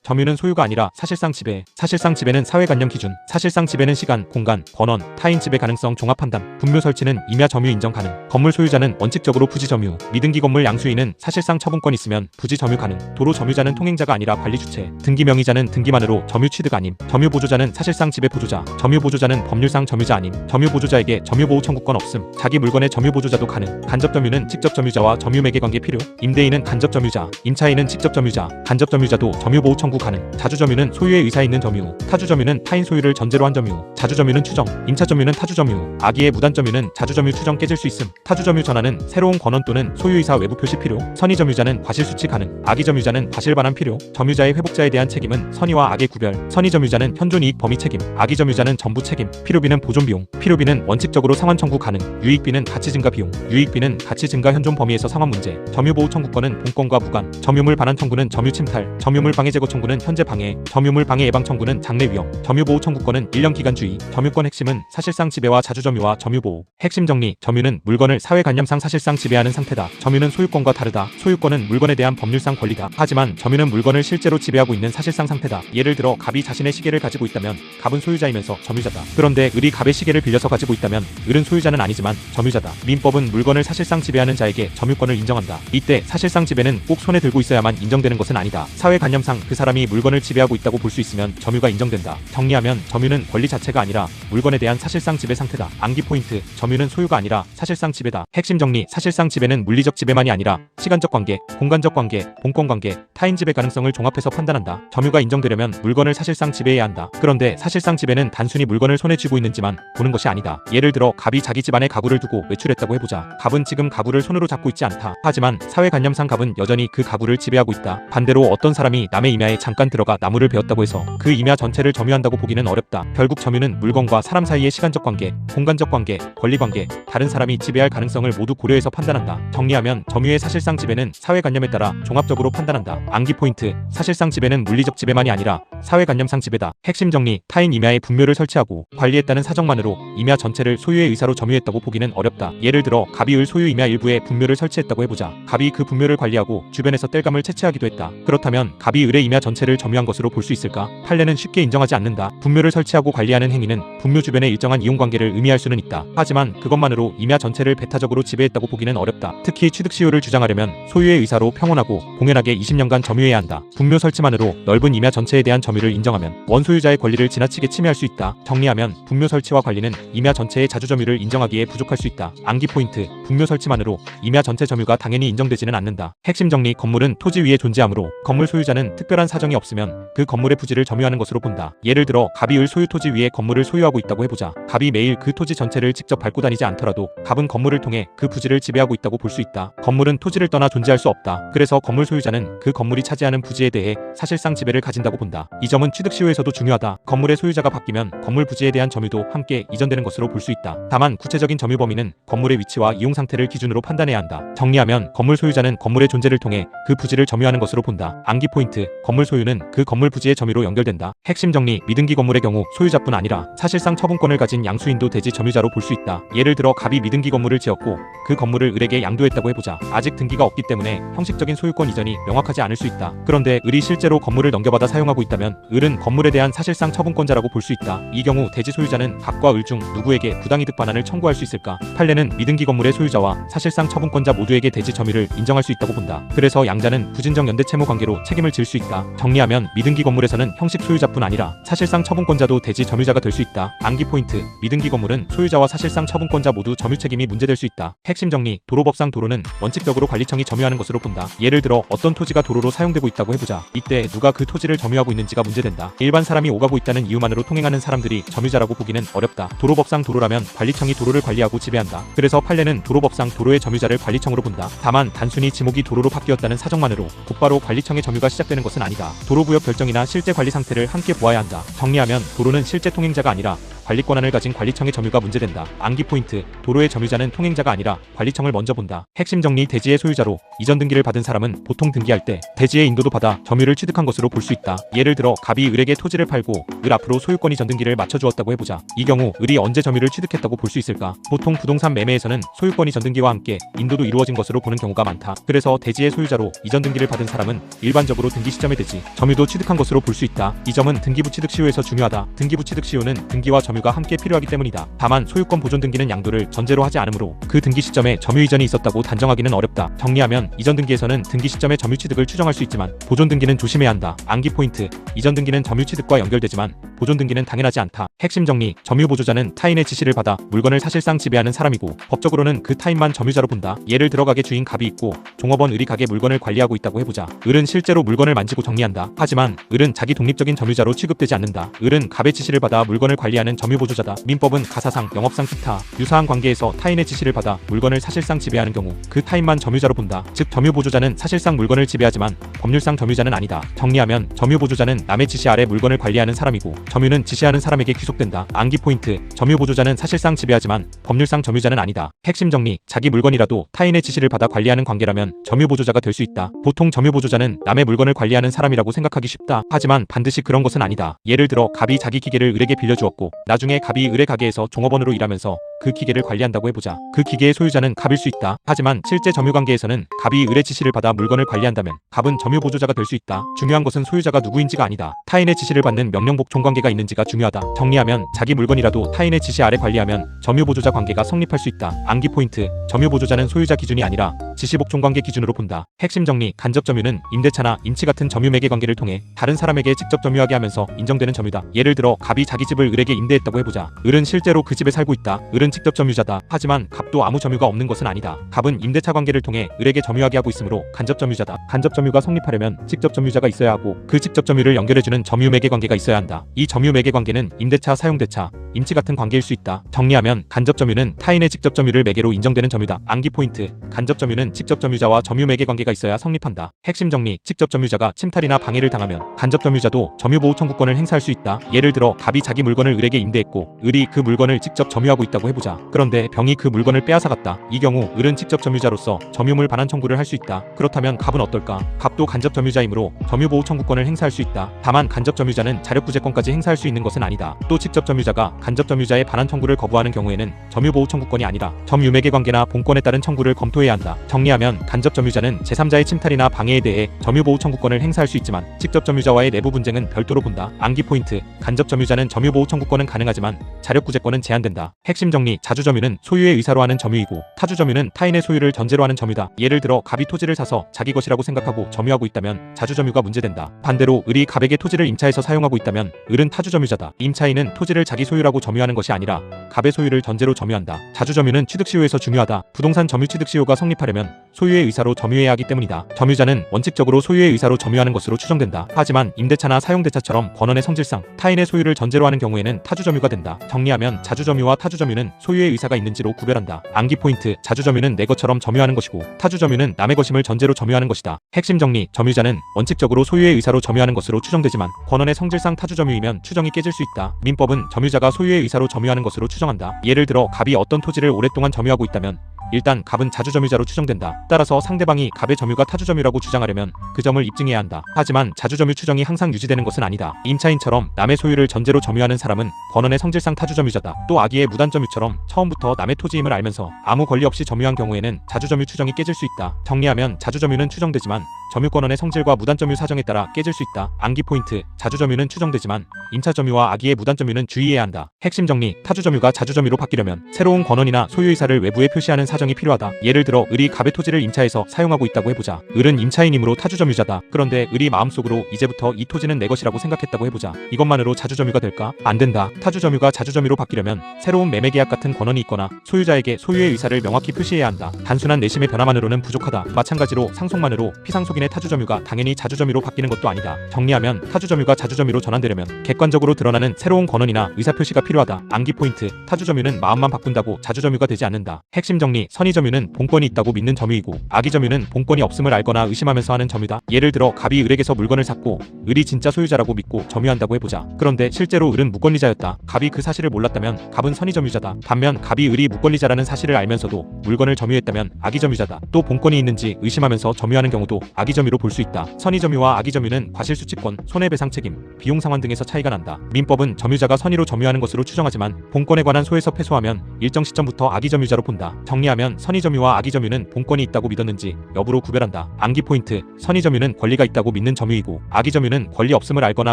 점유는 소유가 아니라 사실상 지배. 사실상 지배는 사회관념 기준. 사실상 지배는 시간, 공간, 권원, 타인 지배 가능성 종합 판단. 분묘 설치는 임야 점유 인정 가능. 건물 소유자는 원칙적으로 부지 점유. 미등기 건물 양수인은 사실상 처분권 있으면 부지 점유 가능. 도로 점유자는 통행자가 아니라 관리 주체. 등기 명의자는 등기만으로 점유 취득 아님. 점유 보조자는 사실상 지배 보조자. 점유 보조자는 법률상 점유자 아님. 점유 보조자에게 점유 보호 청구권 없음. 자기 물건의 점유 보조자도 가능. 간접 점유는 직접 점유자와 점유 매개 관계 필요. 임대인은 간접 점유자. 임차인은 직접 점유자. 간접 점유자도 점유 보호 청구 가능. 자주 점유는 소유의 의사 있는 점유. 타주 점유는 타인 소유를 전제로 한 점유. 자주 점유는 추정. 임차 점유는 타주 점유. 악의의 무단 점유는 자주 점유 추정 깨질 수 있음. 타주 점유 전환은 새로운 권원 또는 소유의사 외부 표시 필요. 선의 점유자는 과실 수치 가능. 악의 점유자는 과실 반환 필요. 점유자의 회복자에 대한 책임은 선의와 악의 구별. 선의 점유자는 현존 이익 범위 책임. 악의 점유자는 전부 책임. 필요비는 보존 비용. 필요비는 원칙적으로 상환 청구 가능. 유익비는 가치 증가 비용. 유익비는 가치 증가 현존 범위에서 상환 문제. 점유 보호 청구권은 본권과 무관. 점유물 반환 청구는 점유 침탈. 점유물 방해 제거 청구는 현재 방해. 점유물 방해 예방 청구는 장래 위험. 점유 보호 청구권은 1년 기간주의. 점유권 핵심은 사실상 지배와 자주 점유와 점유 보호. 핵심 정리. 점유는 물건을 사회관념상 사실상 지배하는 상태다. 점유는 소유권과 다르다. 소유권은 물건에 대한 법률상 권리다. 하지만 점유는 물건을 실제로 지배하고 있는 사실상 상태다. 예를 들어 갑이 자신의 시계를 가지고 있다면 갑은 소유자이면서 점유자다. 그런데 을이 갑의 시계를 빌려서 가지고 있다면 을은 소유자는 아니지만 점유자다. 민법은 물건을 사실상 지배하는 자에게 점유권을 인정한다. 이때 사실상 지배는 꼭 손에 들고 있어야만 인정되는 것은 아니다. 사회관념상 그 사람이 물건을 지배하고 있다고 볼 수 있으면 점유가 인정된다. 정리하면 점유는 권리 자체가 아니라 물건에 대한 사실상 지배 상태다. 암기 포인트. 점유는 소유가 아니라 사실상 지배다. 핵심 정리. 사실상 지배는 물리적 지배만이 아니라 시간적 관계, 공간적 관계, 본권 관계, 타인 지배 가능성을 종합해서 판단한다. 점유가 인정되려면 물건을 사실상 지배해야 한다. 그런데 사실상 지배는 단순히 물건을 손에 쥐고 있는지만 보는 것이 아니다. 예를 들어 갑이 자기 집안에 가구를 두고 외출했다고 해보자. 갑은 지금 가구를 손으로 잡고 있지 않다. 하지만 사회관념상 갑은 여전히 그 가구를 지배하고 있다. 반대로 어떤 사람이 남의 임야에 잠깐 들어가 나무를 베었다고 해서 그 임야 전체를 점유한다고 보기는 어렵다. 결국 점유는 물건과 사람 사이의 시간적 관계, 공간적 관계, 권리 관계, 다른 사람이 지배할 가능성을 모두 고려해서 판단한다. 정리하면 점유의 사실상 지배는 사회관념에 따라 종합적으로 판단한다. 암기 포인트. 사실상 지배는 물리적 지배만이 아니라 사회관념상 지배다. 핵심 정리. 타인 임야에 분묘를 설치하고 관리했다는 사정만으로 임야 전체를 소유의 의사로 점유했다고 보기는 어렵다. 예를 들어 갑이 을 소유 임야 일부에 분묘를 설치했다고 해보자. 갑이 그 분묘를 관리하고 주변에서 땔감을 채취하기도 했다. 그렇다면 갑이 을의 임야 전체를 점유한 것으로 볼 수 있을까? 판례는 쉽게 인정하지 않는다. 분묘를 설치하고 관리하는 행위는 분묘 주변의 일정한 이용관계를 의미할 수는 있다. 하지만 그것만으로 임야 전체를 배타적으로 지배했다고 보기는 어렵다. 특히 취득시효를 주장하려면 소유의 의사로 평온하고 공연하게 20년간 점유해야 한다. 분묘 설치만으로 넓은 임야 전체에 대한 점유를 인정하면 원소유자의 권리를 지나치게 침해할 수 있다. 정리하면 분묘 설치와 관리는 임야 전체의 자주 점유를 인정하기에 부족할 수 있다. 암기 포인트. 분묘 설치만으로 임야 전체 점유가 당연히 인정되지는 않는다. 핵심 정리. 건물은 토지 위에 존재하므로 건물 소유자는 특별한 사정이 없으면 그 건물의 부지를 점유하는 것으로 본다. 예를 들어 갑이 을 소유 토지 위에 건물을 소유하고 있다고 해보자. 갑이 매일 그 토지 전체를 직접 밟고 다니지 않더라도 갑은 건물을 통해 그 부지를 지배하고 있다고 볼 수 있다. 건물은 토지를 떠나 존재할 수 없다. 그래서 건물 소유자는 그 건물이 차지하는 부지에 대해 사실상 지배를 가진다고 본다. 이 점은 취득시효에서도 중요하다. 건물의 소유자가 바뀌면 건물 부지에 대한 점유도 함께 이전되는 것으로 볼 수 있다. 다만 구체적인 점유 범위는 건물의 위치와 이용 상태를 기준으로 판단해야 한다. 정리하면 건물 소유자는 건물의 존재를 통해 그 부지를 점유하는 것으로 본다. 암기 포인트. 건물 소유는 그 건물 부지의 점유로 연결된다. 핵심 정리. 미등기 건물의 경우 소유자뿐 아니라 사실상 처분권을 가진 양수인도 대지 점유자로 볼 수 있다. 예를 들어 갑이 미등기 건물을 지었고 그 건물을 을에게 양도했다고 해보자. 아직 등기가 없기 때문에 형식적인 소유권 이전이 명확하지 않을 수 있다. 그런데 을이 실제로 건물을 넘겨받아 사용하고 있다면 을은 건물에 대한 사실상 처분권자라고 볼 수 있다. 이 경우 대지 소유자는 갑과 을 중 누구에게 부당이득 반환을 청구할 수 있을까? 판례는 미등기 건물의 소유자와 사실상 처분권자 모두에게 대지 점유를 인정할 수 있다고 본다. 그래서 양자는 부진정 연대 채무 관계로 책임을 질 수 있다. 정리하면 미등기 건물에서는 형식 소유자뿐 아니라 사실상 처분권자도 대지 점유자가 될 수 있다. 암기 포인트. 미등기 건물은 소유자와 사실상 처분권자 모두 점유 책임이 문제될 수 있다. 핵심 정리. 도로법상 도로는 원칙적으로 관리청이 점유하는 것으로 본다. 예를 들어 어떤 토지가 도로로 사용되고 있다고 해보자. 이때 누가 그 토지를 점유하고 있는지가 문제된다. 일반 사람이 오가고 있다는 이유만으로 통행하는 사람들이 점유자라고 보기는 어렵다. 도로법상 도로라면 관리청이 도로를 관리하고 지배한다. 그래서 판례는 도로법상 도로의 점유자를 관리청으로 본다. 다만 단순히 지목이 도로로 바뀌었다는 사정만으로 곧바로 관리청의 점유가 시작되는 것은 아니다. 도로구역 결정이나 실제 관리 상태를 함께 보아야 한다. 정리하면 도로는 실제 통행자가 아니라 관리 권한을 가진 관리청의 점유가 문제된다. 암기 포인트. 도로의 점유자는 통행자가 아니라 관리청을 먼저 본다. 핵심 정리. 대지의 소유자로 이전 등기를 받은 사람은 보통 등기할 때 대지의 인도도 받아 점유를 취득한 것으로 볼 수 있다. 예를 들어 갑이 을에게 토지를 팔고 을 앞으로 소유권 이전 등기를 맞춰주었다고 해보자. 이 경우 을이 언제 점유를 취득했다고 볼 수 있을까? 보통 부동산 매매에서는 소유권 이전 등기와 함께 인도도 이루어진 것으로 보는 경우가 많다. 그래서 대지의 소유자로 이전 등기를 받은 사람은 일반적으로 등기 시점의 대지, 점유도 취득한 것으로 볼 수 있다. 이 점은 등기부 취득 시효에서 중요하다. 등기부 취득 시효는 등기와 점유가 함께 필요하기 때문이다. 다만 소유권 보존 등기는 양도를 전제로 하지 않으므로 그 등기 시점에 점유 이전이 있었다고 단정하기는 어렵다. 정리하면 이전 등기에서는 등기 시점의 점유 취득을 추정할 수 있지만 보존 등기는 조심해야 한다. 암기 포인트. 이전 등기는 점유 취득과 연결되지만 보존 등기는 당연하지 않다. 핵심 정리. 점유 보조자는 타인의 지시를 받아 물건을 사실상 지배하는 사람이고 법적으로는 그 타인만 점유자로 본다. 예를 들어 가게 주인 갑이 있고 종업원 을이 가게 물건을 관리하고 있다고 해보자. 을은 실제로 물건을 만지고 정리한다. 하지만 을은 자기 독립적인 점유자로 취급되지 않는다. 을은 갑의 지시를 받아 물건을 관리하는 점유 보조자다. 민법은 가사상, 영업상 기타 유사한 관계에서 타인의 지시를 받아 물건을 사실상 지배하는 경우 그 타인만 점유자로 본다. 즉 점유 보조자는 사실상 물건을 지배하지만 법률상 점유자는 아니다. 정리하면 점유 보조자는 남의 지시 아래 물건을 관리하는 사람이고 점유는 지시하는 사람에게 귀속된다. 암기 포인트. 점유 보조자는 사실상 지배하지만 법률상 점유자는 아니다. 핵심 정리. 자기 물건이라도 타인의 지시를 받아 관리하는 관계라면 점유 보조자가 될 수 있다. 보통 점유 보조자는 남의 물건을 관리하는 사람이라고 생각하기 쉽다. 하지만 반드시 그런 것은 아니다. 예를 들어 갑이 자기 기계를 을에게 빌려주었고 나중에 갑이 을의 가게에서 종업원으로 일하면서 그 기계를 관리한다고 해보자. 그 기계의 소유자는 갑일 수 있다. 하지만 실제 점유관계에서는 갑이 을의 지시를 받아 물건을 관리한다면 갑은 점유 보조자가 될 수 있다. 중요한 것은 소유자가 누구인지가 아니다. 타인의 지시를 받는 명령복종 관계가 있는지가 중요하다. 정리하면 자기 물건이라도 타인의 지시 아래 관리하면 점유 보조자 관계가 성립할 수 있다. 암기 포인트. 점유 보조자는 소유자 기준이 아니라 지시복종 관계 기준으로 본다. 핵심 정리. 간접 점유는 임대차나 임치 같은 점유 매개 관계를 통해 다른 사람에게 직접 점유하게 하면서 인정되는 점유다. 예를 들어 갑이 자기 집을 을에게 임대했다고 해보자. 을은 실제로 그 집에 살고 있다. 을은 직접 점유자다. 하지만 갑도 아무 점유가 없는 것은 아니다. 갑은 임대차 관계를 통해 을에게 점유하게 하고 있으므로 간접 점유자다. 간접 점유가 성립하려면 직접 점유자가 있어야 하고 그 직접 점유를 연결해주는 점유 매개 관계가 있어야 한다. 이 점유 매개 관계는 임대차, 사용대차, 임치 같은 관계일 수 있다. 정리하면 간접 점유는 타인의 직접 점유를 매개로 인정되는 점유다. 암기 포인트. 간접 점유는 직접 점유자와 점유 매개 관계가 있어야 성립한다. 핵심 정리. 직접 점유자가 침탈이나 방해를 당하면 간접 점유자도 점유보호 청구권을 행사할 수 있다. 예를 들어 갑이 자기 물건을 을에게 임대했고 을이 그 물건을 직접 점유하고 있다고 해보자. 그런데 병이 그 물건을 빼앗아갔다. 이 경우 을은 직접 점유자로서 점유물 반환 청구를 할 수 있다. 그렇다면 갑은 어떨까? 갑도 간접 점유자이므로 점유보호 청구권을 행사할 수 있다. 다만 간접 점유자는 자력구제권까지 행사할 수 있는 것은 아니다. 또 직접 점유자가 간접 점유자의 반환 청구를 거부하는 경우에는 점유보호 청구권이 아니라 점유매개 관계나 본권에 따른 청구를 검토해야 한다. 정리하면 간접 점유자는 제3자의 침탈이나 방해에 대해 점유보호 청구권을 행사할 수 있지만 직접 점유자와의 내부 분쟁은 별도로 본다. 암기 포인트. 간접 점유자는 점유보호 청구권은 가능하지만 자력구제권은 제한된다. 핵심 정리. 자주점유는 소유의 의사로 하는 점유이고 타주점유는 타인의 소유를 전제로 하는 점유다. 예를 들어 갑이 토지를 사서 자기 것이라고 생각하고 점유하고 있다면 자주점유가 문제된다. 반대로 을이 갑에게 토지를 임차해서 사용하고 있다면 을은 타주점유자다. 임차인은 토지를 자기 소유라고 점유하는 것이 아니라 갑의 소유를 전제로 점유한다. 자주점유는 취득시효에서 중요하다. 부동산 점유 취득시효가 성립하려면 소유의 의사로 점유해야 하기 때문이다. 점유자는 원칙적으로 소유의 의사로 점유하는 것으로 추정된다. 하지만 임대차나 사용대차처럼 권한의 성질상 타인의 소유를 전제로 하는 경우에는 타주점유가 된다. 정리하면 자주점유와 타주점유는 소유의 의사가 있는지로 구별한다. 암기 포인트. 자주점유는 내 것처럼 점유하는 것이고 타주점유는 남의 것임을 전제로 점유하는 것이다. 핵심 정리. 점유자는 원칙적으로 소유의 의사로 점유하는 것으로 추정되지만 권한의 성질상 타주점유이면 추정이 깨질 수 있다. 민법은 점유자가 소유의 의사로 점유하는 것으로 추정한다. 예를 들어 갑이 어떤 토지를 오랫동안 점유하고 있다면 일단 갑은 자주점유자로 추정된다. 따라서 상대방이 갑의 점유가 타주점유라고 주장하려면 그 점을 입증해야 한다. 하지만 자주점유 추정이 항상 유지되는 것은 아니다. 임차인처럼 남의 소유를 전제로 점유하는 사람은 권한의 성질상 타주점유자다. 또 아기의 무단점유처럼 처음부터 남의 토지임을 알면서 아무 권리 없이 점유한 경우에는 자주점유 추정이 깨질 수 있다. 정리하면 자주점유는 추정되지만 점유권원의 성질과 무단점유 사정에 따라 깨질 수 있다. 암기 포인트. 자주점유는 추정되지만 임차점유와 아기의 무단점유는 주의해야 한다. 핵심 정리. 타주점유가 자주점유로 바뀌려면 새로운 권원이나 소유의사를 외부에 표시하는 사정이 필요하다. 예를 들어 을이 갑의 토지를 임차해서 사용하고 있다고 해보자. 을은 임차인이므로 타주점유자다. 그런데 을이 마음속으로 이제부터 이 토지는 내 것이라고 생각했다고 해보자. 이것만으로 자주점유가 될까? 안 된다. 타주점유가 자주점유로 바뀌려면 새로운 매매계약 같은 권한이 있거나 소유자에게 소유의 의사를 명확히 표시해야 한다. 단순한 내심의 변화만으로는 부족하다. 마찬가지로 상속만으로 피상속인의 타주점유가 당연히 자주점유로 바뀌는 것도 아니다. 정리하면 타주점유가 자주점유로 전환되려면 객관적으로 드러나는 새로운 권한이나 의사표시가 필요하다. 암기 포인트. 타주점유는 마음만 바꾼다고 자주점유가 되지 않는다. 핵심 정리. 선의 점유는 본권이 있다고 믿는 점유이고 악의 점유는 본권이 없음을 알거나 의심하면서 하는 점유다. 예를 들어 갑이 을에게서 물건을 샀고 을이 진짜 소유자라고 믿고 점유한다고 해보자. 그런데 실제로 을은 무권리자였다. 갑이 그 사실을 몰랐다면 갑은 선의 점유자다. 반면 갑이 을이 무권리자라는 사실을 알면서도 물건을 점유했다면 악의 점유자다. 또 본권이 있는지 의심하면서 점유하는 경우도 악의 점유로 볼 수 있다. 선의 점유와 악의 점유는 과실수취권, 손해배상 책임, 비용 상환 등에서 차이가 난다. 민법은 점유자가 선의로 점유하는 것으로 추정하지만 본권에 관한 소에서 패소하면 일정 시점부터 악의 점유자로 본다. 정리하면 선의 점유와 악의 점유는 본권이 있다고 믿었는지 여부로 구별한다. 암기 포인트: 선의 점유는 권리가 있다고 믿는 점유이고 악의 점유는 권리 없음을 알거나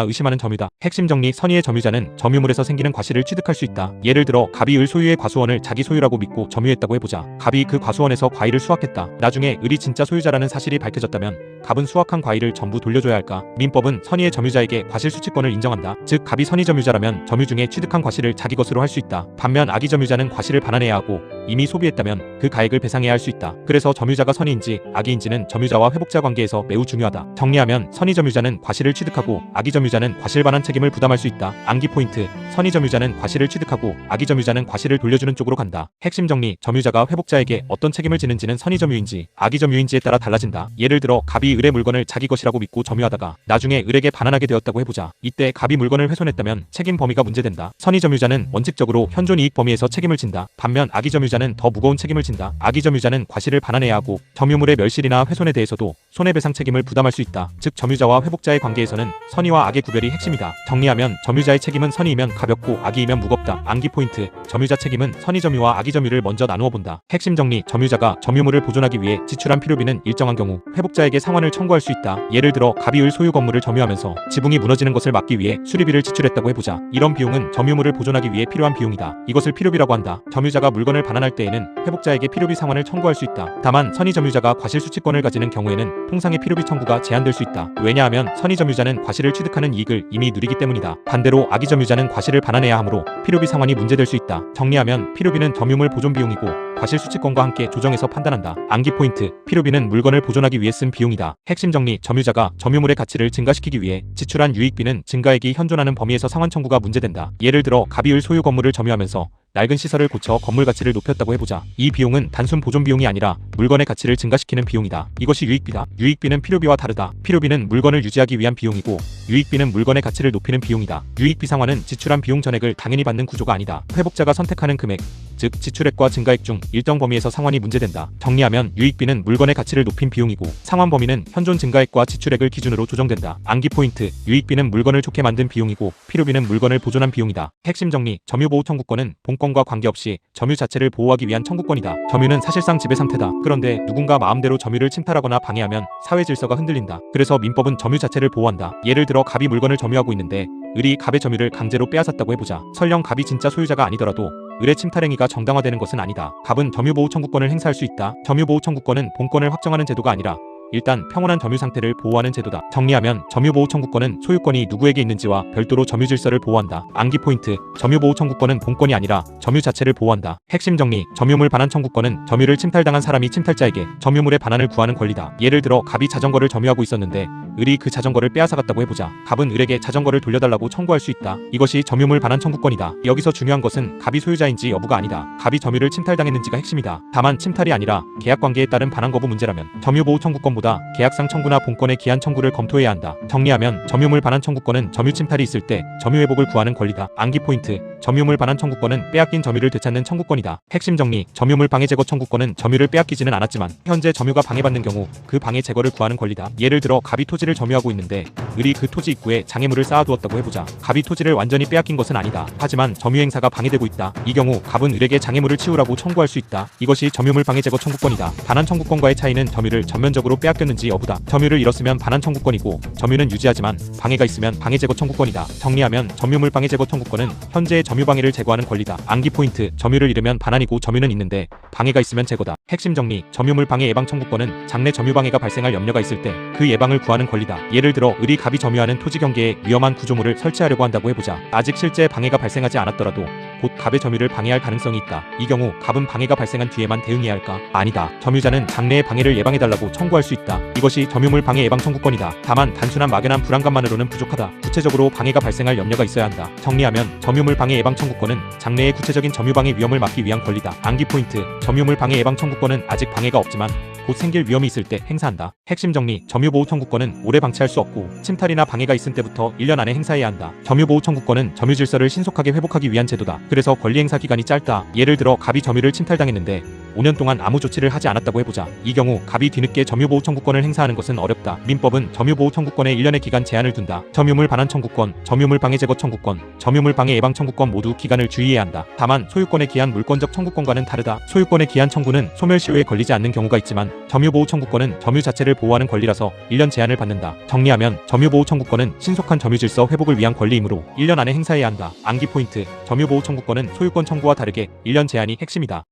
의심하는 점유다. 핵심 정리: 선의의 점유자는 점유물에서 생기는 과실을 취득할 수 있다. 예를 들어 갑이 을 소유의 과수원을 자기 소유라고 믿고 점유했다고 해보자. 갑이 그 과수원에서 과일을 수확했다. 나중에 을이 진짜 소유자라는 사실이 밝혀졌다면 갑은 수확한 과일을 전부 돌려줘야 할까? 민법은 선의의 점유자에게 과실수취권을 인정한다. 즉 갑이 선의 점유자라면 점유 중에 취득한 과실을 자기 것으로 할 수 있다. 반면 악의 점유자는 과실을 반환해야 하고 이미 소비했다면 그 가액을 배상해야 할 수 있다. 그래서 점유자가 선의인지 악의인지는 점유자와 회복자 관계에서 매우 중요하다. 정리하면 선의 점유자는 과실을 취득하고 악의 점유자는 과실 반환 책임을 부담할 수 있다. 암기 포인트: 선의 점유자는 과실을 취득하고 악의 점유자는 과실을 돌려주는 쪽으로 간다. 핵심 정리: 점유자가 회복자에게 어떤 책임을 지는지는 선의 점유인지 악의 점유인지에 따라 달라진다. 예를 들어 갑이 을의 물건을 자기 것이라고 믿고 점유하다가 나중에 을에게 반환하게 되었다고 해보자. 이때 갑이 물건을 훼손했다면 책임 범위가 문제된다. 선의 점유자는 원칙적으로 현존 이익 범위에서 책임을 진다. 반면 악의 점유자는 더 무거운 책임을 진다. 악의 점유자는 과실을 반환해야 하고 점유물의 멸실이나 훼손에 대해서도 손해배상 책임을 부담할 수 있다. 즉 점유자와 회복자의 관계에서는 선의와 악의 구별이 핵심이다. 정리하면 점유자의 책임은 선의이면 가볍고 악의이면 무겁다. 암기 포인트: 점유자 책임은 선의 점유와 악의 점유를 먼저 나누어 본다. 핵심 정리: 점유자가 점유물을 보존하기 위해 지출한 필요비는 일정한 경우 회복자에게 상환을 청구할 수 있다. 예를 들어 갑이 을 소유 건물을 점유하면서 지붕이 무너지는 것을 막기 위해 수리비를 지출했다고 해보자. 이런 비용은 점유물을 보존하기 위해 필요한 비용이다. 이것을 필요비라고 한다. 점유자가 물건을 반환할 때에는 회복자에게 필요비 상환을 청구할 수 있다. 다만 선의 점유자가 과실수취권을 가지는 경우에는 통상의 필요비 청구가 제한될 수 있다. 왜냐하면 선의 점유자는 과실을 취득하는 이익을 이미 누리기 때문이다. 반대로 악의 점유자는 과실을 반환해야 하므로 필요비 상환이 문제될 수 있다. 정리하면 필요비는 점유물 보존 비용이고 과실수취권과 함께 조정해서 판단한다. 암기 포인트: 필요비는 물건을 보존하기 위해 쓴 비용이다. 핵심 정리: 점유자가 점유물의 가치를 증가시키기 위해 지출한 유익비는 증가액이 현존하는 범위에서 상환 청구가 문제된다. 예를 들어 갑이 을 소유 건물을 점유하면서 낡은 시설을 고쳐 건물 가치를 높였다고 해보자. 이 비용은 단순 보존 비용이 아니라 물건의 가치를 증가시키는 비용이다. 이것이 유익비다. 유익비는 필요비와 다르다. 필요비는 물건을 유지하기 위한 비용이고 유익비는 물건의 가치를 높이는 비용이다. 유익비 상환은 지출한 비용 전액을 당연히 받는 구조가 아니다. 회복자가 선택하는 금액, 즉 지출액과 증가액 중 일정 범위에서 상환이 문제된다. 정리하면 유익비는 물건의 가치를 높인 비용이고 상환 범위는 현존 증가액과 지출액을 기준으로 조정된다. 암기 포인트: 유익비는 물건을 좋게 만든 비용이고 필요비는 물건을 보존한 비용이다. 핵심 정리: 점유보호 청구권은 본권과 관계없이 점유 자체를 보호하기 위한 청구권이다. 점유는 사실상 지배 상태다. 그런데 누군가 마음대로 점유를 침탈하거나 방해하면 사회 질서가 흔들린다. 그래서 민법은 점유 자체를 보호한다. 예를 들어 갑이 물건을 점유하고 있는데 을이 갑의 점유를 강제로 빼앗았다고 해보자. 설령 갑이 진짜 소유자가 아니더라도 을의 침탈 행위가 정당화되는 것은 아니다. 갑은 점유보호 청구권을 행사할 수 있다. 점유보호 청구권은 본권을 확정하는 제도가 아니라 일단 평온한 점유 상태를 보호하는 제도다. 정리하면 점유보호 청구권은 소유권이 누구에게 있는지와 별도로 점유 질서를 보호한다. 암기 포인트: 점유보호 청구권은 본권이 아니라 점유 자체를 보호한다. 핵심 정리: 점유물 반환 청구권은 점유를 침탈당한 사람이 침탈자에게 점유물의 반환을 구하는 권리다. 예를 들어 갑이 자전거를 점유하고 있었는데 을이 그 자전거를 빼앗아갔다고 해보자. 갑은 을에게 자전거를 돌려달라고 청구할 수 있다. 이것이 점유물 반환 청구권이다. 여기서 중요한 것은 갑이 소유자인지 여부가 아니다. 갑이 점유를 침탈당했는지가 핵심이다. 다만 침탈이 아니라 계약관계에 따른 반환 거부 문제라면 점유보호 청구권보다 계약상 청구나 본권의 기한 청구를 검토해야 한다. 정리하면 점유물 반환 청구권은 점유 침탈이 있을 때 점유 회복을 구하는 권리다. 암기 포인트: 점유물 반환 청구권은 빼앗긴 점유를 되찾는 청구권이다. 핵심 정리: 점유물 방해 제거 청구권은 점유를 빼앗기지는 않았지만 현재 점유가 방해받는 경우 그 방해 제거를 구하는 권리다. 예를 들어 갑이 토지를 점유하고 있는데 을이 그 토지 입구에 장애물을 쌓아두었다고 해보자. 갑이 토지를 완전히 빼앗긴 것은 아니다. 하지만 점유 행사가 방해되고 있다. 이 경우 갑은 을에게 장애물을 치우라고 청구할 수 있다. 이것이 점유물 방해 제거 청구권이다. 반환 청구권과의 차이는 점유를 전면적으로 빼앗겼는지 여부다. 점유를 잃었으면 반환 청구권이고 점유는 유지하지만 방해가 있으면 방해 제거 청구권이다. 정리하면 점유물 방해 제거 청구권은 현재의 점유 방해를 제거하는 권리다. 암기 포인트: 점유를 잃으면 반환이고 점유는 있는데 방해가 있으면 제거다. 핵심 정리: 점유물 방해 예방 청구권은 장래 점유 방해가 발생할 염려가 있을 때 그 예방을 구하는 권리다. 예를 들어 을이 갑이 점유하는 토지 경계에 위험한 구조물을 설치하려고 한다고 해보자. 아직 실제 방해가 발생하지 않았더라도 곧 갑의 점유를 방해할 가능성이 있다. 이 경우 갑은 방해가 발생한 뒤에만 대응해야 할까? 아니다. 점유자는 장래의 방해를 예방해달라고 청구할 수 있다. 이것이 점유물 방해 예방 청구권이다. 다만 단순한 막연한 불안감만으로는 부족하다. 구체적으로 방해가 발생할 염려가 있어야 한다. 정리하면 점유물 방해 방해 예방 청구권은 장래의 구체적인 점유 방해 위험을 막기 위한 권리다. 암기 포인트. 점유물 방해 예방 청구권은 아직 방해가 없지만 곧 생길 위험이 있을 때 행사한다. 핵심 정리. 점유보호 청구권은 오래 방치할 수 없고 침탈이나 방해가 있은 때부터 1년 안에 행사해야 한다. 점유보호 청구권은 점유 질서를 신속하게 회복하기 위한 제도다. 그래서 권리 행사 기간이 짧다. 예를 들어 갑이 점유를 침탈당했는데 5년 동안 아무 조치를 하지 않았다고 해보자. 이 경우 갑이 뒤늦게 점유보호 청구권을 행사하는 것은 어렵다. 민법은 점유보호 청구권에 1년의 기간 제한을 둔다. 점유물 반환 청구권, 점유물 방해 제거 청구권, 점유물 방해 예방 청구권 모두 기간을 주의해야 한다. 다만 소유권에 기한 물권적 청구권과는 다르다. 소유권에 기한 청구는 소멸시효에 걸리지 않는 경우가 있지만 점유보호 청구권은 점유 자체를 보호하는 권리라서 1년 제한을 받는다. 정리하면 점유보호 청구권은 신속한 점유 질서 회복을 위한 권리이므로 1년 안에 행사해야 한다. 암기 포인트. 점유보호 청구권은 소유권 청구와 다르게 1년 제한이 핵심이다.